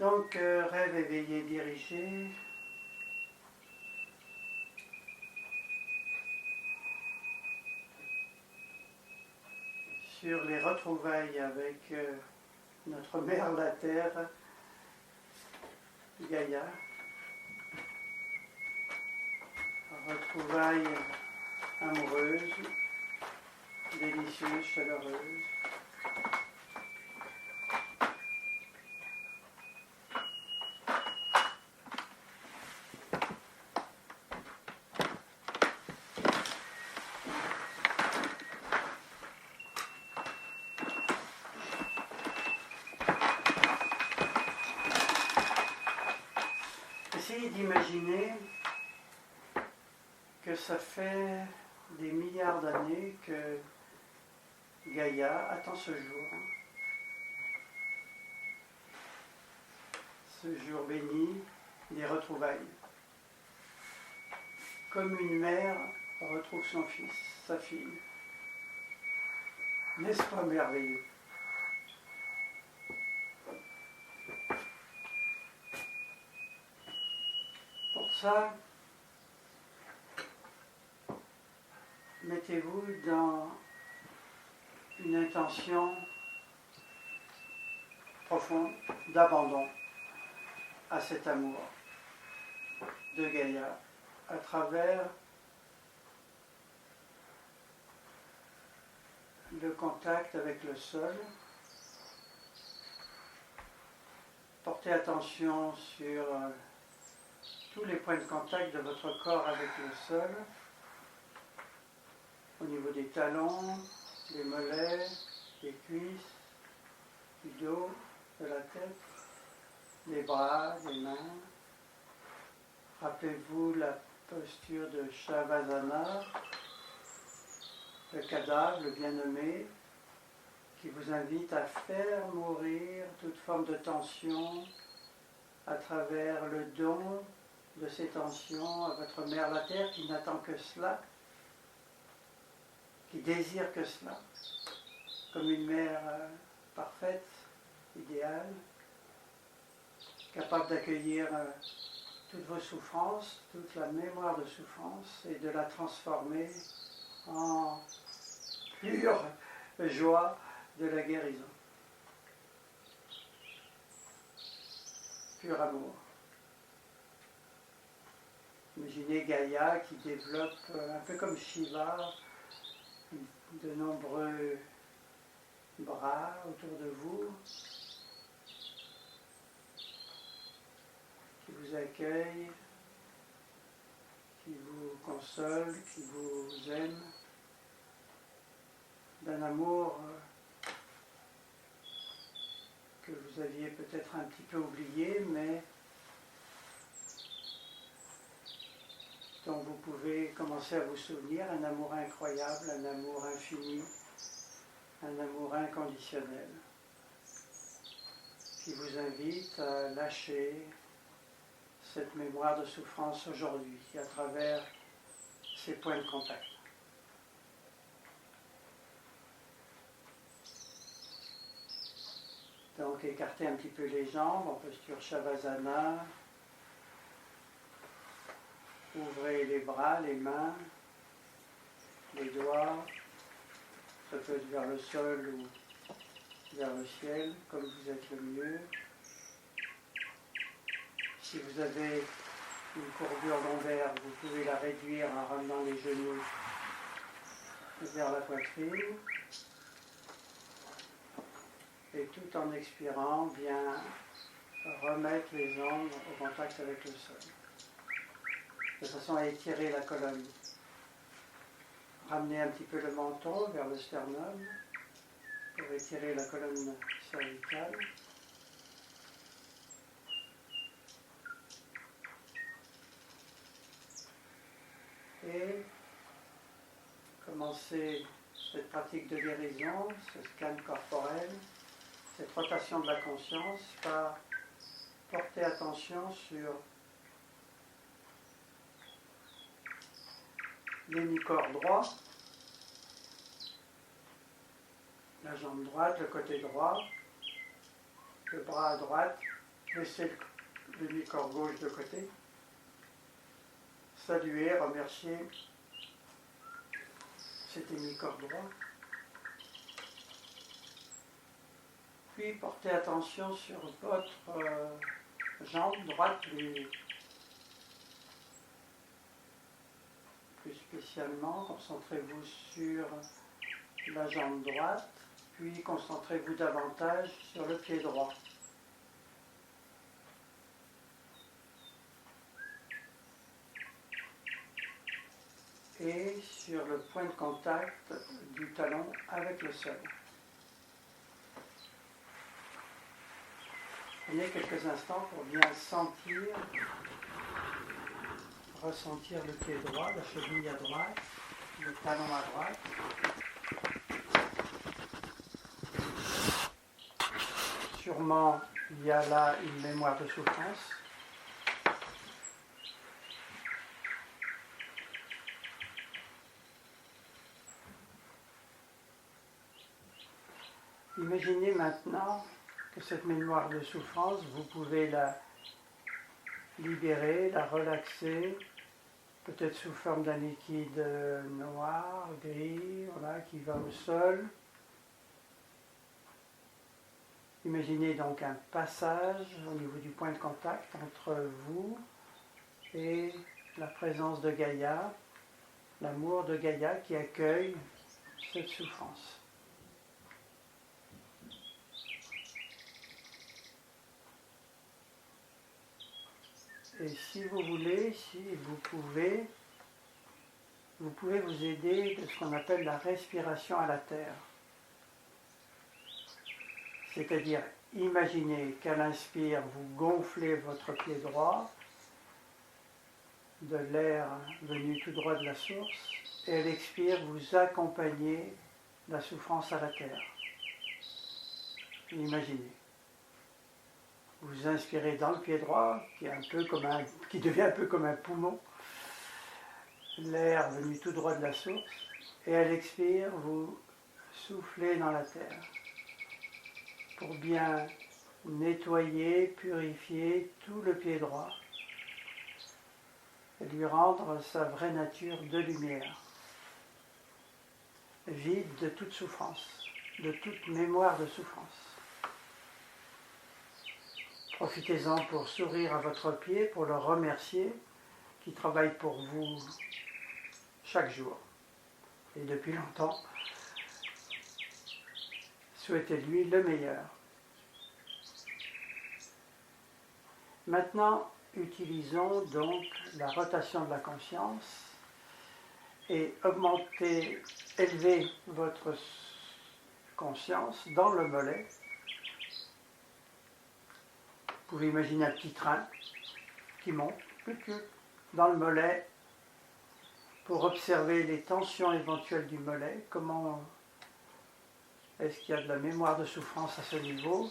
Donc, rêve éveillé dirigé. Sur les retrouvailles avec notre mère, la Terre, Gaïa. Retrouvailles amoureuses, délicieuses, chaleureuses. Essayez d'imaginer que ça fait des milliards d'années que Gaïa attend ce jour. Ce jour béni des retrouvailles. Comme une mère retrouve son fils, sa fille. N'est-ce pas merveilleux? Pour ça, mettez-vous dans une intention profonde d'abandon à cet amour de Gaïa à travers le contact avec le sol. Portez attention sur tous les points de contact de votre corps avec le sol, au niveau des talons, des mollets, des cuisses, du dos, de la tête, des bras, des mains. Rappelez-vous la posture de Shavasana, le cadavre, le bien-aimé, qui vous invite à faire mourir toute forme de tension à travers le don de ces tensions à votre mère la Terre qui n'attend que cela, qui désire que cela, comme une mère parfaite, idéale, capable d'accueillir toutes vos souffrances, toute la mémoire de souffrance et de la transformer en pure joie de la guérison. Pur amour. Imaginez Gaïa qui développe, un peu comme Shiva, de nombreux bras autour de vous, qui vous accueille, qui vous console, qui vous aime, d'un amour que vous aviez peut-être un petit peu oublié, mais dont vous pouvez commencer à vous souvenir, un amour incroyable, un amour infini, un amour inconditionnel, qui vous invite à lâcher cette mémoire de souffrance aujourd'hui, à travers ces points de contact. Donc écartez un petit peu les jambes en posture Shavasana. Ouvrez les bras, les mains, les doigts. Ça peut être vers le sol ou vers le ciel, comme vous êtes le mieux. Si vous avez une courbure lombaire, vous pouvez la réduire en ramenant les genoux vers la poitrine. Et tout en expirant, bien remettre les jambes au contact avec le sol. De façon à étirer la colonne. Ramenez un petit peu le menton vers le sternum pour étirer la colonne cervicale. Et commencez cette pratique de guérison, ce scan corporel, cette rotation de la conscience par porter attention sur l'hémicorps droit, la jambe droite, le côté droit, le bras à droite, Laissez le demi-corps gauche de côté. Saluer, remercier cet demi-corps droit. Puis portez attention sur votre jambe droite, plus spécialement. Concentrez-vous sur la jambe droite, puis concentrez-vous davantage sur le pied droit. Et sur le point de contact du talon avec le sol. Prenez quelques instants pour bien ressentir le pied droit, la cheville à droite, le talon à droite. Sûrement, il y a là une mémoire de souffrance. Imaginez maintenant que cette mémoire de souffrance, vous pouvez la libérer, la relaxer, peut-être sous forme d'un liquide noir, gris, voilà, qui va au sol. Imaginez donc un passage au niveau du point de contact entre vous et la présence de Gaïa, l'amour de Gaïa qui accueille cette souffrance. Et si vous voulez, si vous pouvez vous aider de ce qu'on appelle la respiration à la terre. C'est-à-dire, imaginez qu'à l'inspire, vous gonflez votre pied droit de l'air venu tout droit de la source, et à l'expire, vous accompagnez la souffrance à la terre. Imaginez. Vous inspirez dans le pied droit, qui devient un peu comme un poumon, l'air venu tout droit de la source, et à l'expire, vous soufflez dans la terre pour bien nettoyer, purifier tout le pied droit et lui rendre sa vraie nature de lumière, vide de toute souffrance, de toute mémoire de souffrance. Profitez-en pour sourire à votre pied, pour le remercier, qui travaille pour vous chaque jour et depuis longtemps. Souhaitez-lui le meilleur. Maintenant, utilisons donc la rotation de la conscience et élevez votre conscience dans le mollet. Vous pouvez imaginer un petit train qui monte dans le mollet pour observer les tensions éventuelles du mollet. Comment est-ce qu'il y a de la mémoire de souffrance à ce niveau?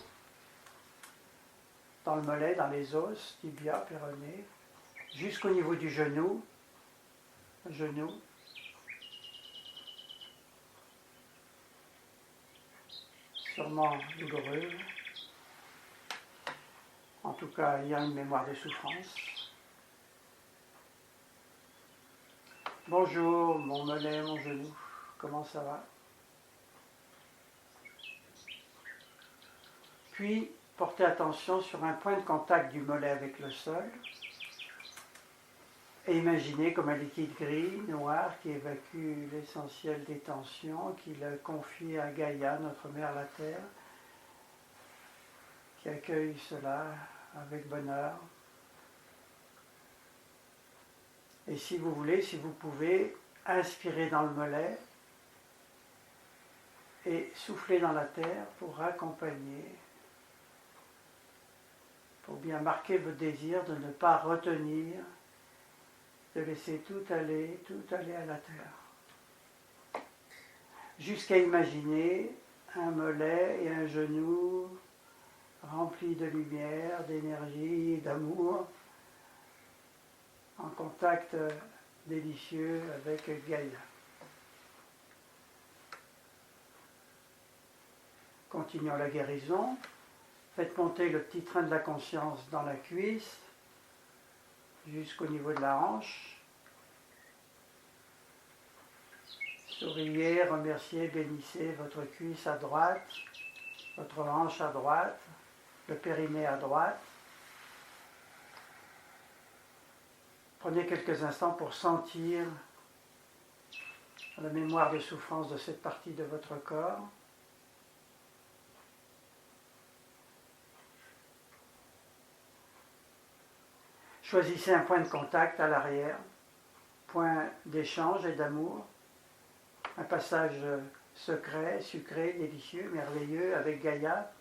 Dans le mollet, dans les os, tibia, péroné, jusqu'au niveau du genou. Sûrement douloureux. En tout cas, il y a une mémoire de souffrance. Bonjour, mon mollet, mon genou, comment ça va? Puis, portez attention sur un point de contact du mollet avec le sol et imaginez comme un liquide gris, noir, qui évacue l'essentiel des tensions, qu'il a confié à Gaïa, notre mère la Terre, qui accueille cela avec bonheur. Et si vous voulez, si vous pouvez, inspirez dans le mollet et soufflez dans la terre pour accompagner, pour bien marquer votre désir de ne pas retenir, de laisser tout aller à la terre. Jusqu'à imaginer un mollet et un genou remplis de lumière, d'énergie, d'amour, en contact délicieux avec Gaïa. Continuons la guérison. Faites monter le petit train de la conscience dans la cuisse, jusqu'au niveau de la hanche. Souriez, remerciez, bénissez votre cuisse à droite, votre hanche à droite, le périnée à droite. Prenez quelques instants pour sentir la mémoire de souffrance de cette partie de votre corps. Choisissez un point de contact à l'arrière, point d'échange et d'amour, un passage secret, sucré, délicieux, merveilleux avec Gaïa.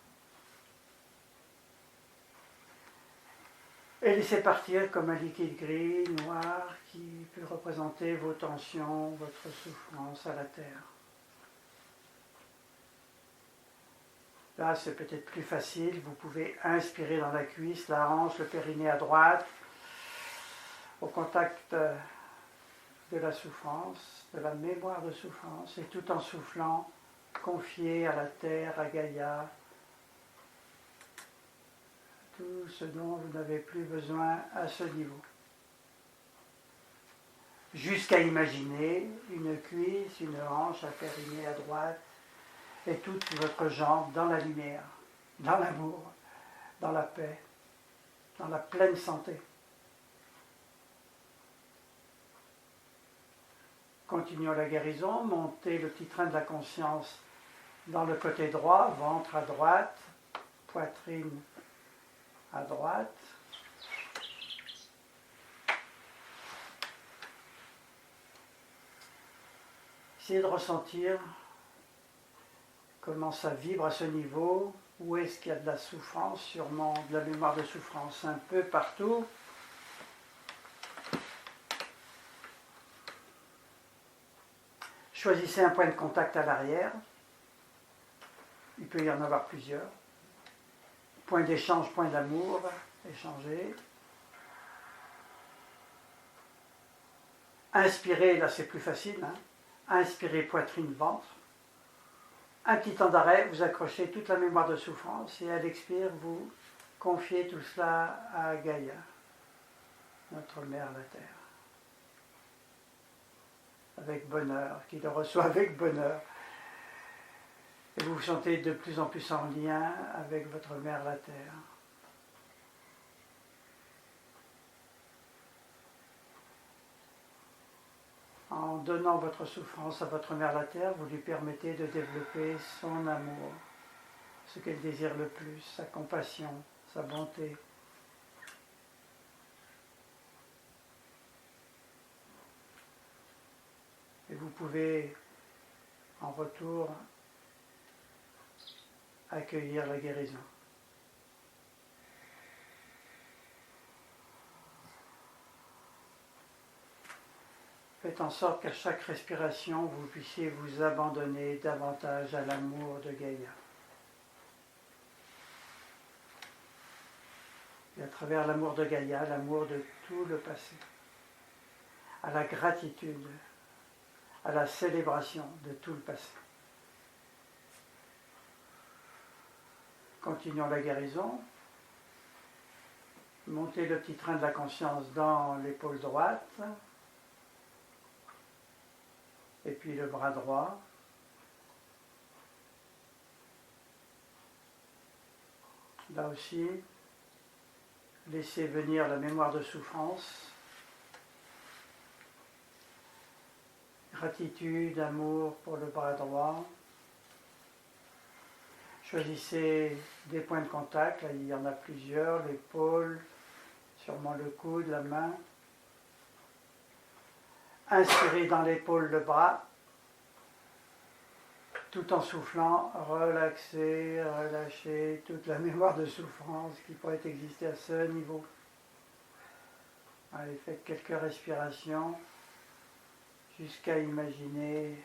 Et laissez partir comme un liquide gris, noir, qui peut représenter vos tensions, votre souffrance à la terre. Là, c'est peut-être plus facile. Vous pouvez inspirer dans la cuisse, la hanche, le périnée à droite, au contact de la souffrance, de la mémoire de souffrance, et tout en soufflant, confier à la terre, à Gaïa, tout ce dont vous n'avez plus besoin à ce niveau. Jusqu'à imaginer une cuisse, une hanche, un périnée à droite, et toute votre jambe dans la lumière, dans l'amour, dans la paix, dans la pleine santé. Continuons la guérison, montez le petit train de la conscience dans le côté droit, ventre à droite, poitrine à droite. Essayez de ressentir comment ça vibre à ce niveau, où est-ce qu'il y a de la souffrance, sûrement de la mémoire de souffrance un peu partout. Choisissez un point de contact à l'arrière. Il peut y en avoir plusieurs. Point d'échange, point d'amour, échanger. Inspirez, là c'est plus facile. Inspirez poitrine, ventre. Un petit temps d'arrêt, vous accrochez toute la mémoire de souffrance et à l'expire, vous confiez tout cela à Gaïa, notre mère la terre. Avec bonheur, qui le reçoit avec bonheur. Et vous vous sentez de plus en plus en lien avec votre mère la terre. En donnant votre souffrance à votre mère la terre, vous lui permettez de développer son amour, ce qu'elle désire le plus, sa compassion, sa bonté. Et vous pouvez, en retour, accueillir la guérison. Faites en sorte qu'à chaque respiration, vous puissiez vous abandonner davantage à l'amour de Gaïa. Et à travers l'amour de Gaïa, l'amour de tout le passé, à la gratitude, à la célébration de tout le passé. Continuons la guérison. Montez le petit train de la conscience dans l'épaule droite. Et puis le bras droit. Là aussi, laissez venir la mémoire de souffrance. Gratitude, amour pour le bras droit. Choisissez des points de contact, là il y en a plusieurs, l'épaule, sûrement le coude, la main. Inspirez dans l'épaule le bras, tout en soufflant, relaxez, relâchez toute la mémoire de souffrance qui pourrait exister à ce niveau. Allez, faites quelques respirations jusqu'à imaginer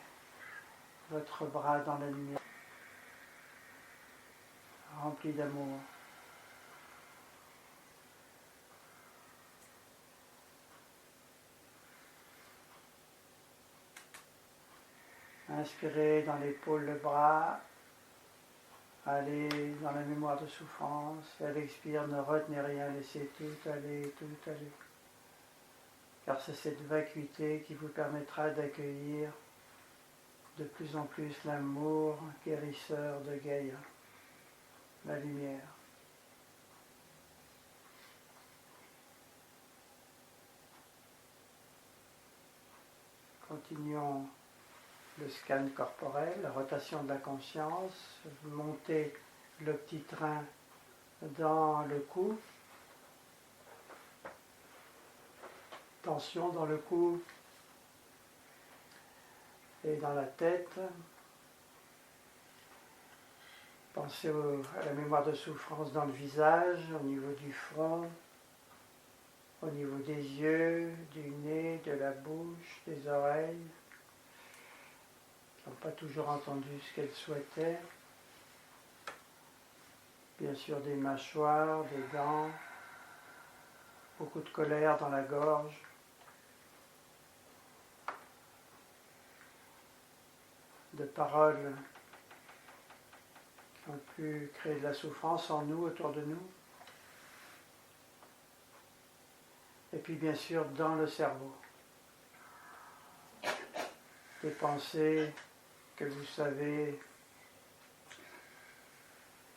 votre bras dans la lumière, rempli d'amour. Inspirez dans l'épaule le bras, Allez dans la mémoire de souffrance. À l'expire, ne retenez rien, laissez tout aller, tout aller. Car c'est cette vacuité qui vous permettra d'accueillir de plus en plus l'amour guérisseur de Gaïa, la lumière. Continuons le scan corporel, la rotation de la conscience. Vous montez le petit train dans le cou. Tension dans le cou et dans la tête. Pensez à la mémoire de souffrance dans le visage, au niveau du front, au niveau des yeux, du nez, de la bouche, des oreilles, qui n'ont pas toujours entendu ce qu'elles souhaitaient. Bien sûr des mâchoires, des dents, beaucoup de colère dans la gorge. De paroles qui ont pu créer de la souffrance en nous, autour de nous. Et puis bien sûr dans le cerveau. Des pensées que vous savez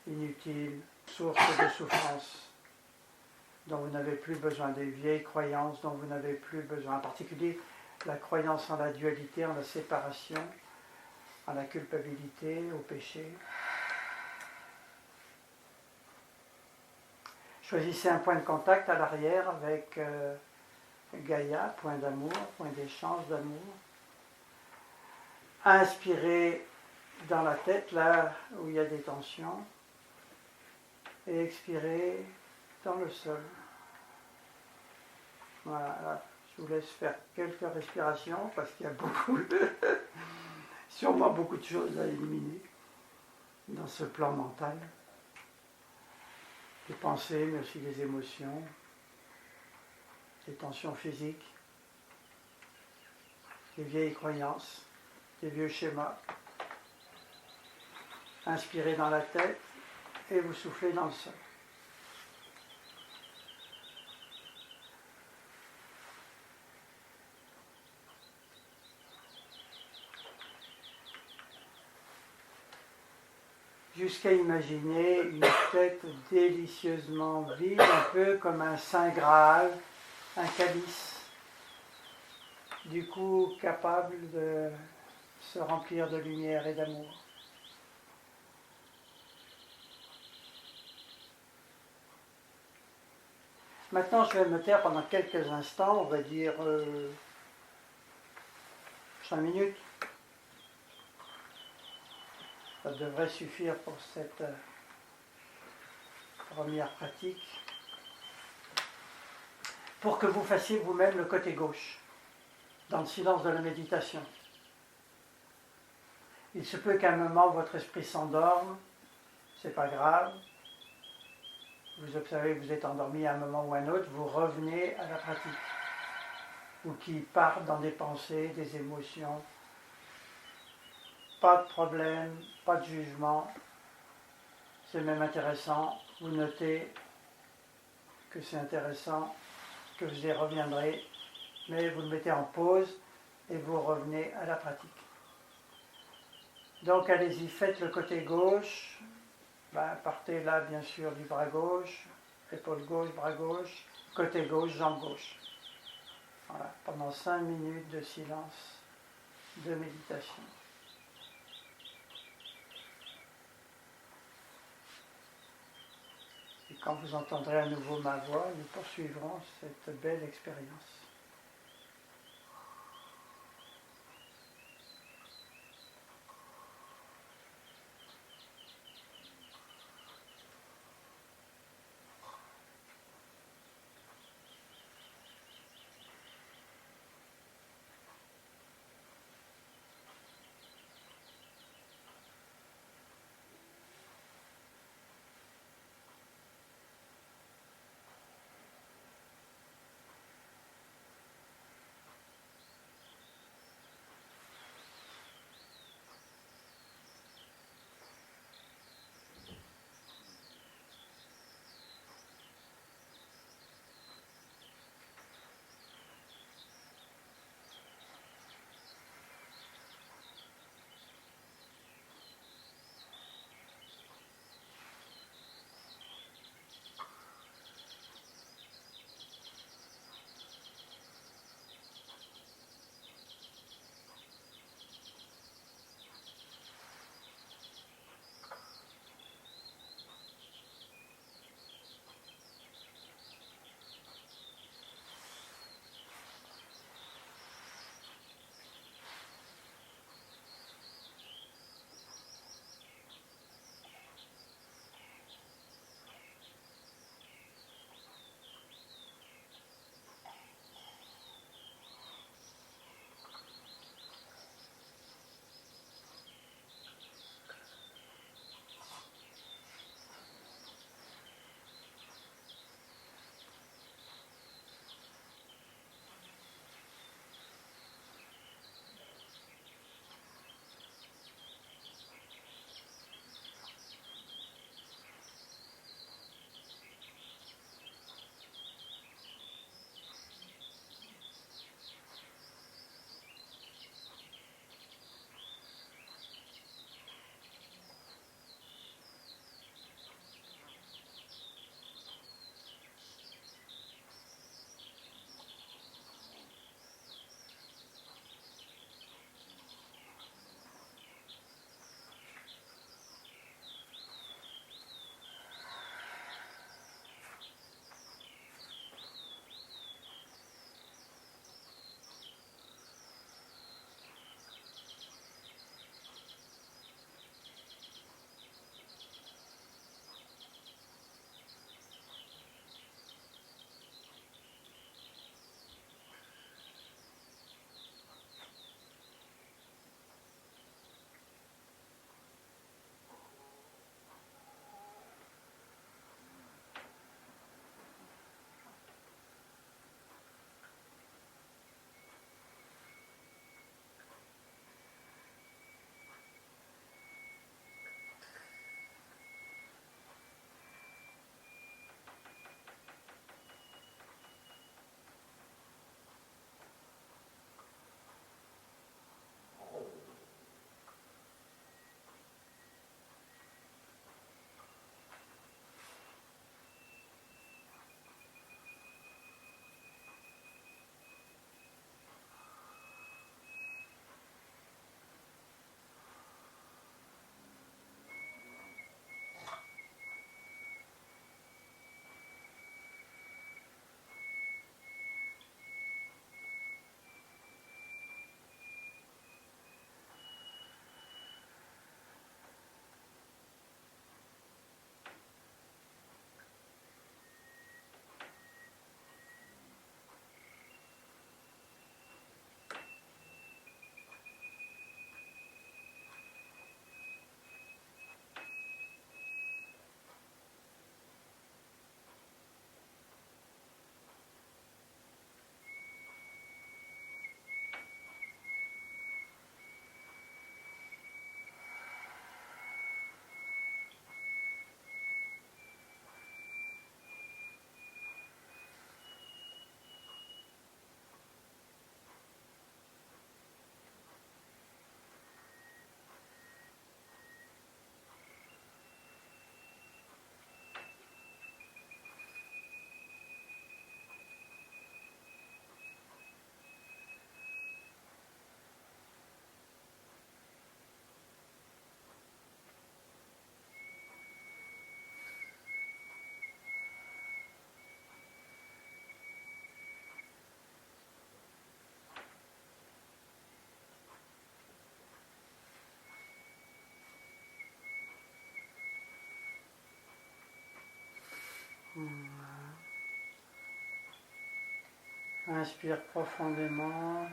inutiles, sources de souffrance, dont vous n'avez plus besoin, des vieilles croyances dont vous n'avez plus besoin. En particulier la croyance en la dualité, en la séparation, à la culpabilité, au péché. Choisissez un point de contact à l'arrière avec Gaïa, point d'amour, point d'échange d'amour. Inspirez dans la tête, là où il y a des tensions, et expirez dans le sol. Voilà, je vous laisse faire quelques respirations parce qu'il y a sûrement beaucoup de choses à éliminer dans ce plan mental. Des pensées, mais aussi des émotions, des tensions physiques, des vieilles croyances, des vieux schémas. Inspirez dans la tête et vous soufflez dans le sol. Jusqu'à imaginer une tête délicieusement vide, un peu comme un saint Graal, un calice, du coup capable de se remplir de lumière et d'amour. Maintenant, je vais me taire pendant quelques instants, on va dire 5 minutes. Ça devrait suffire pour cette première pratique. Pour que vous fassiez vous-même le côté gauche, dans le silence de la méditation. Il se peut qu'à un moment votre esprit s'endorme, c'est pas grave. Vous observez que vous êtes endormi à un moment ou à un autre, vous revenez à la pratique. Ou qui part dans des pensées, des émotions. Pas de problème, pas de jugement. C'est même intéressant. Vous notez que c'est intéressant, que vous y reviendrez, mais vous le mettez en pause et vous revenez à la pratique. Donc allez-y, faites le côté gauche. Partez là bien sûr du bras gauche, épaule gauche, bras gauche, côté gauche, jambe gauche. Voilà, pendant 5 minutes de silence, de méditation. Et quand vous entendrez à nouveau ma voix, nous poursuivrons cette belle expérience. Inspire profondément,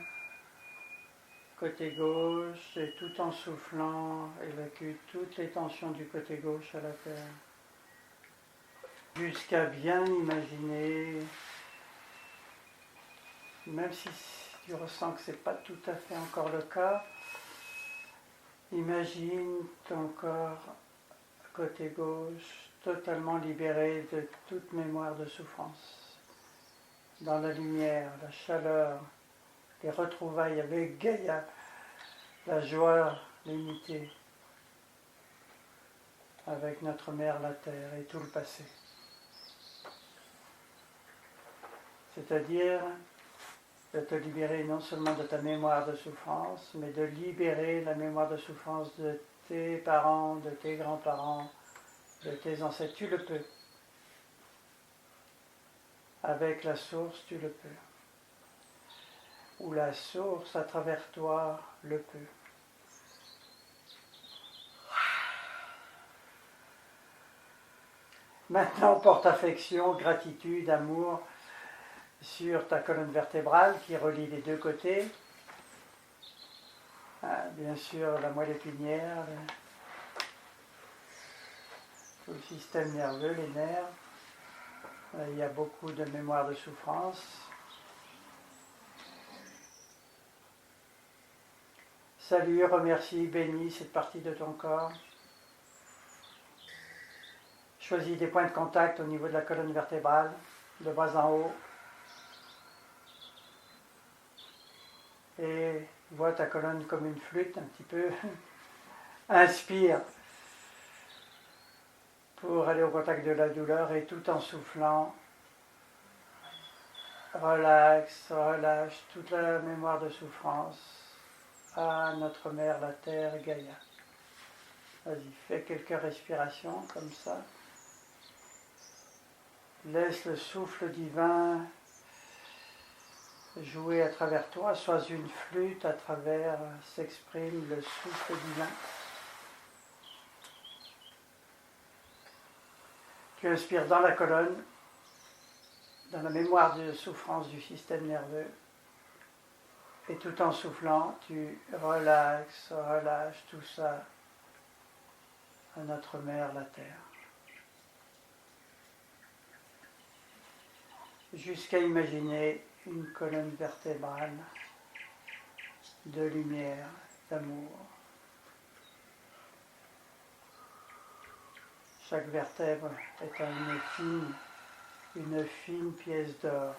côté gauche, et tout en soufflant, évacue toutes les tensions du côté gauche à la terre. Jusqu'à bien imaginer, même si tu ressens que ce n'est pas tout à fait encore le cas, imagine ton corps côté gauche totalement libéré de toute mémoire de souffrance. Dans la lumière, la chaleur, les retrouvailles avec Gaïa, la joie, l'unité avec notre mère la terre et tout le passé. C'est-à-dire de te libérer non seulement de ta mémoire de souffrance, mais de libérer la mémoire de souffrance de tes parents, de tes grands-parents, de tes ancêtres. Tu le peux. Avec la source, tu le peux. Ou la source, à travers toi, le peut. Maintenant, porte affection, gratitude, amour sur ta colonne vertébrale qui relie les deux côtés. Bien sûr, la moelle épinière, tout le système nerveux, les nerfs. Il y a beaucoup de mémoire de souffrance. Salue, remercie, bénis cette partie de ton corps. Choisis des points de contact au niveau de la colonne vertébrale, de bas en haut. Et vois ta colonne comme une flûte un petit peu. Inspire pour aller au contact de la douleur et tout en soufflant, relaxe, relâche toute la mémoire de souffrance à notre mère, la terre, Gaïa. Vas-y, fais quelques respirations comme ça. Laisse le souffle divin jouer à travers toi, sois une flûte à travers, s'exprime le souffle divin. Tu inspires dans la colonne, dans la mémoire de souffrance du système nerveux, et tout en soufflant, tu relaxes, relâches tout ça à notre mère, la terre. Jusqu'à imaginer une colonne vertébrale de lumière, d'amour. Chaque vertèbre est une fine pièce d'or.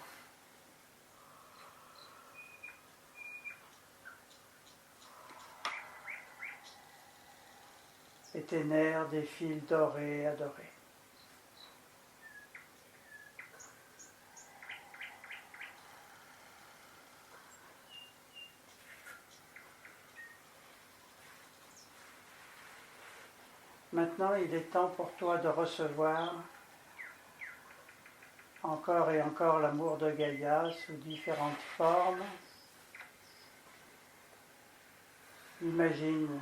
Et tes nerfs des fils dorés, adorés. Maintenant, il est temps pour toi de recevoir encore et encore l'amour de Gaïa sous différentes formes. Imagine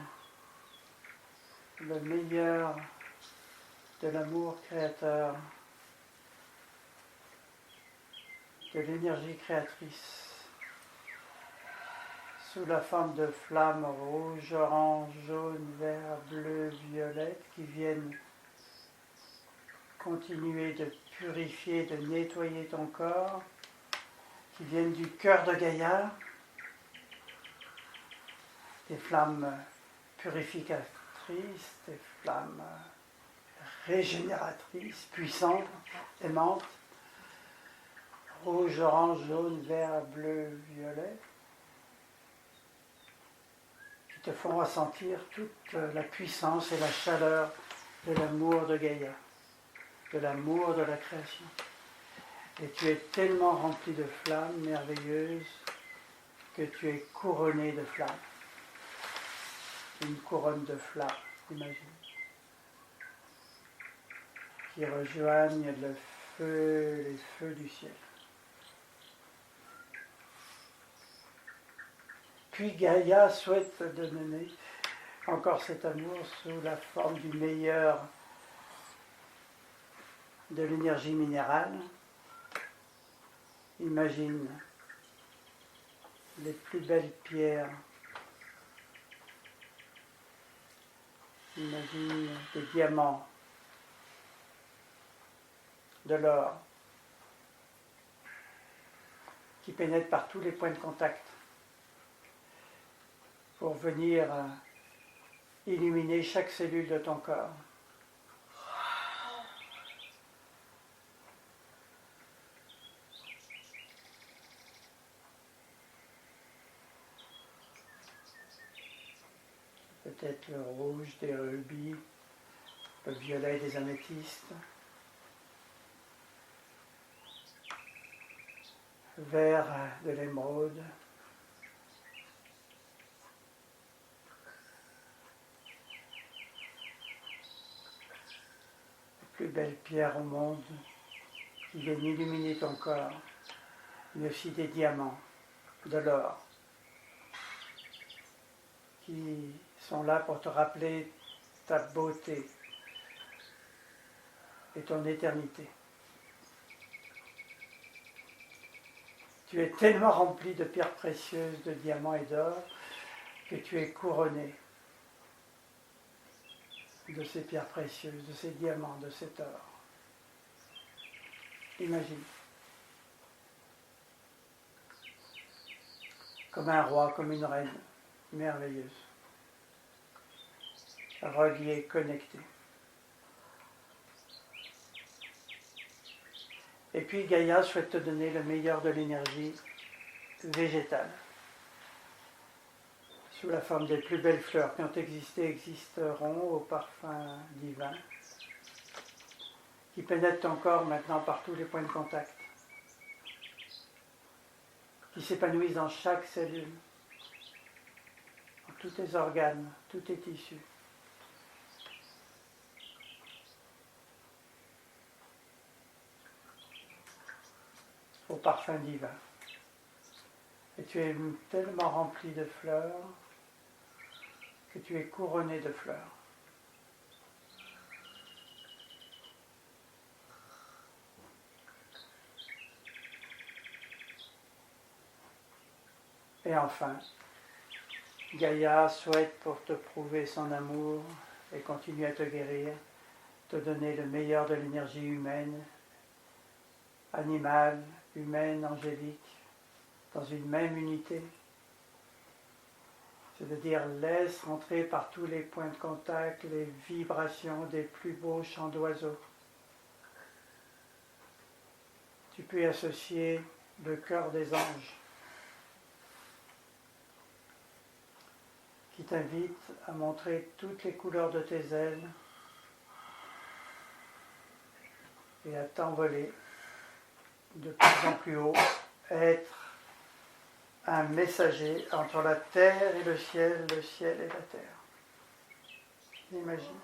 le meilleur de l'amour créateur, de l'énergie créatrice, sous la forme de flammes rouges, orange, jaune, vert, bleu, violette, qui viennent continuer de purifier, de nettoyer ton corps, qui viennent du cœur de Gaïa, des flammes purificatrices, des flammes régénératrices, puissantes, aimantes, rouge, orange, jaune, vert, bleu, violet, qui te font ressentir toute la puissance et la chaleur de l'amour de Gaïa, de l'amour de la création. Et tu es tellement rempli de flammes merveilleuses que tu es couronné de flammes. Une couronne de flammes, imagine, qui rejoignent le feu, les feux du ciel. Puis Gaïa souhaite te donner encore cet amour sous la forme du meilleur de l'énergie minérale. Imagine les plus belles pierres. Imagine des diamants, de l'or, qui pénètrent par tous les points de contact pour venir illuminer chaque cellule de ton corps. Peut-être le rouge des rubis, le violet des améthystes, le vert de l'émeraude, les plus belles pierres au monde qui viennent illuminer ton corps, mais aussi des diamants, de l'or, qui sont là pour te rappeler ta beauté et ton éternité. Tu es tellement rempli de pierres précieuses, de diamants et d'or, que tu es couronné de ces pierres précieuses, de ces diamants, de cet or. Imagine. Comme un roi, comme une reine, merveilleuse. Relié, connecté. Et puis Gaïa souhaite te donner le meilleur de l'énergie végétale, sous la forme des plus belles fleurs qui ont existé, existeront au parfum divin, qui pénètrent ton corps maintenant par tous les points de contact, qui s'épanouissent dans chaque cellule, dans tous tes organes, tous tes tissus. Au parfum divin. Et tu es tellement rempli de fleurs que tu es couronné de fleurs. Et enfin, Gaïa souhaite pour te prouver son amour et continuer à te guérir, te donner le meilleur de l'énergie humaine, animale, humaine, angélique, dans une même unité. C'est-à-dire laisse rentrer par tous les points de contact les vibrations des plus beaux chants d'oiseaux. Tu peux y associer le chœur des anges qui t'invite à montrer toutes les couleurs de tes ailes et à t'envoler de plus en plus haut, être un messager entre la terre et le ciel et la terre. Imagine.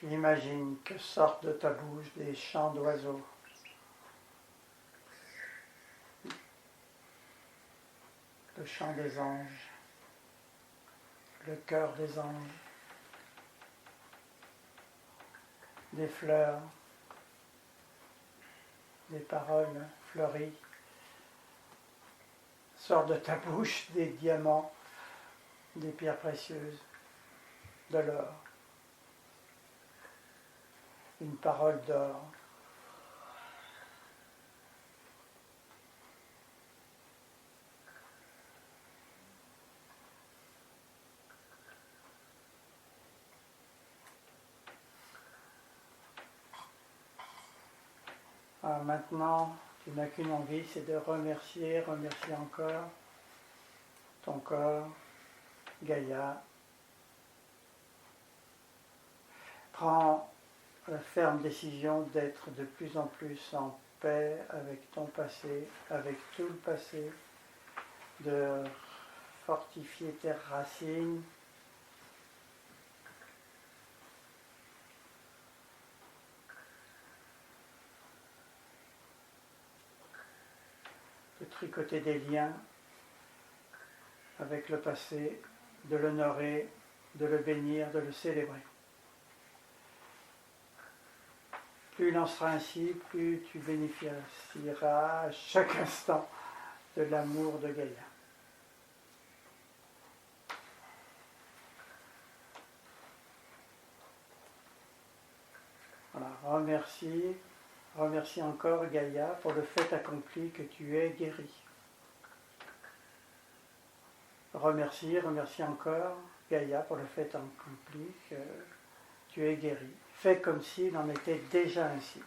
Imagine que sortent de ta bouche des chants d'oiseaux. Le chant des anges, le chœur des anges, des fleurs, des paroles fleuries. Sortent de ta bouche des diamants, des pierres précieuses, de l'or. Une parole d'or. Alors maintenant, tu n'as qu'une envie, c'est de remercier encore ton corps, Gaïa. Prends la ferme décision d'être de plus en plus en paix avec ton passé, avec tout le passé, de fortifier tes racines, tricoter des liens avec le passé, de l'honorer, de le bénir, de le célébrer. Plus il en sera ainsi, plus tu bénéficieras à chaque instant de l'amour de Gaïa. Voilà, remercie encore Gaïa pour le fait accompli que tu es guéri. Remercie encore Gaïa pour le fait accompli que tu es guéri. Fais comme s'il en était déjà ainsi,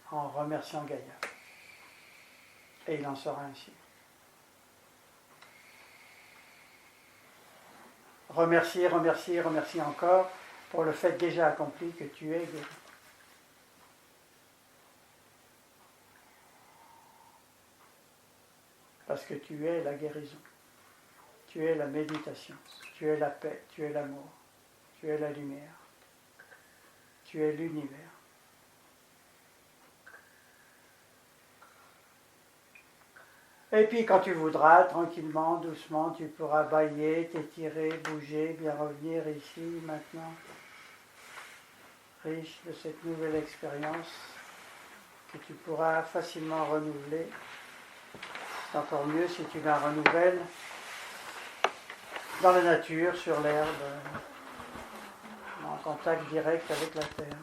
en remerciant Gaïa. Et il en sera ainsi. Remercie encore pour le fait déjà accompli que tu es guéri. Parce que tu es la guérison, tu es la méditation, tu es la paix, tu es l'amour, tu es la lumière, tu es l'univers. Et puis quand tu voudras, tranquillement, doucement, tu pourras bâiller, t'étirer, bouger, bien revenir ici, maintenant, riche de cette nouvelle expérience que tu pourras facilement renouveler. C'est encore mieux si tu la renouvelles dans la nature, sur l'herbe, en contact direct avec la terre.